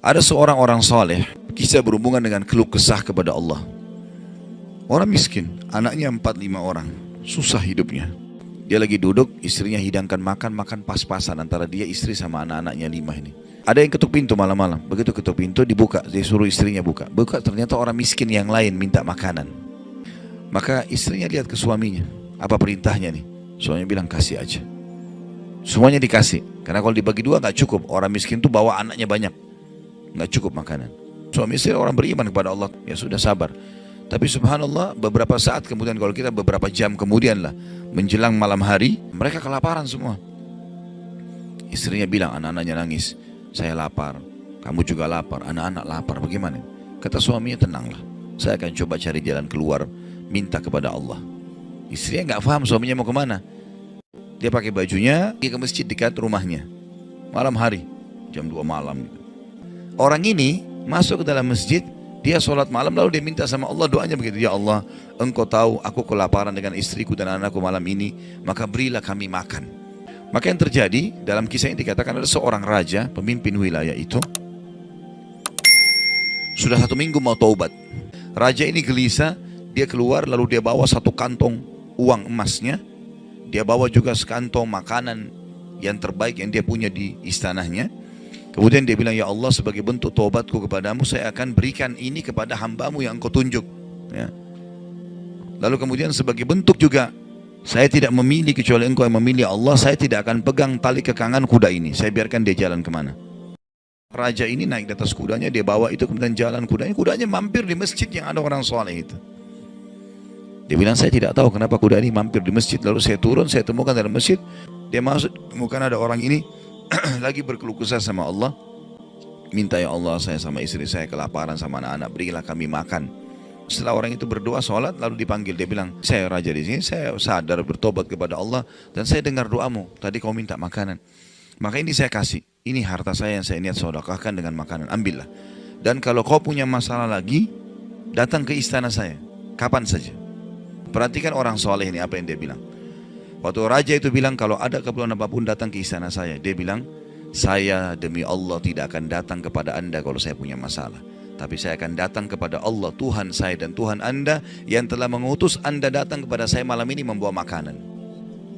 Ada seorang orang soleh, kisah berhubungan dengan keluh kesah kepada Allah. Orang miskin, anaknya 4-5 orang, susah hidupnya. Dia lagi duduk, istrinya hidangkan makan, makan pas-pasan antara dia, istri sama anak-anaknya 5 ini. Ada yang ketuk pintu malam-malam, begitu ketuk pintu dibuka, dia suruh istrinya buka. Buka, ternyata orang miskin yang lain minta makanan. Maka istrinya lihat ke suaminya, apa perintahnya nih? Suaminya bilang kasih aja. Semuanya dikasih, karena kalau dibagi dua gak cukup. Orang miskin tuh bawa anaknya banyak, gak cukup makanan. Suami istri orang beriman kepada Allah, ya sudah sabar. Tapi subhanallah, beberapa saat kemudian, kalau kita beberapa jam kemudian lah, menjelang malam hari, mereka kelaparan semua. Istrinya bilang, anak-anaknya nangis, saya lapar, kamu juga lapar, anak-anak lapar, bagaimana? Kata suaminya, tenanglah, saya akan coba cari jalan keluar, minta kepada Allah. Istrinya gak paham suaminya mau kemana. Dia pakai bajunya, pergi ke masjid dekat rumahnya, malam hari, jam 2 malam. Orang ini masuk ke dalam masjid, dia sholat malam, lalu dia minta sama Allah, doanya begitu, ya Allah, engkau tahu aku kelaparan dengan istriku dan anakku malam ini, maka berilah kami makan. Maka yang terjadi, dalam kisah ini dikatakan ada seorang raja, pemimpin wilayah itu, sudah 1 minggu mau taubat. Raja ini gelisah, dia keluar lalu dia bawa 1 kantong uang emasnya, dia bawa juga sekantong makanan yang terbaik yang dia punya di istananya. Kemudian dia bilang, ya Allah, sebagai bentuk taubatku kepadamu, saya akan berikan ini kepada hambamu yang engkau tunjuk. Ya. Lalu kemudian sebagai bentuk juga, saya tidak memilih kecuali engkau yang memilih, Allah, saya tidak akan pegang tali kekangan kuda ini, saya biarkan dia jalan kemana. Raja ini naik di atas kudanya, dia bawa itu, kemudian jalan kudanya, kudanya mampir di masjid yang ada orang soleh itu. Dia bilang, saya tidak tahu kenapa kuda ini mampir di masjid. Lalu saya turun, saya temukan dalam masjid, dia masuk, temukan ada orang ini lagi berkeluh kesah sama Allah, minta, ya Allah, saya sama istri saya kelaparan sama anak-anak, berilah kami makan. Setelah orang itu berdoa, sholat, lalu dipanggil, dia bilang, saya raja di sini, saya sadar bertobat kepada Allah, dan saya dengar doamu, tadi kau minta makanan, maka ini saya kasih, ini harta saya yang saya niat sedekahkan dengan makanan, ambillah. Dan kalau kau punya masalah lagi, datang ke istana saya, kapan saja. Perhatikan orang soleh ini apa yang dia bilang. Waktu raja itu bilang, kalau ada keperluan apapun datang ke istana saya, dia bilang, saya demi Allah tidak akan datang kepada anda kalau saya punya masalah, tapi saya akan datang kepada Allah, Tuhan saya dan Tuhan anda, yang telah mengutus anda datang kepada saya malam ini membawa makanan.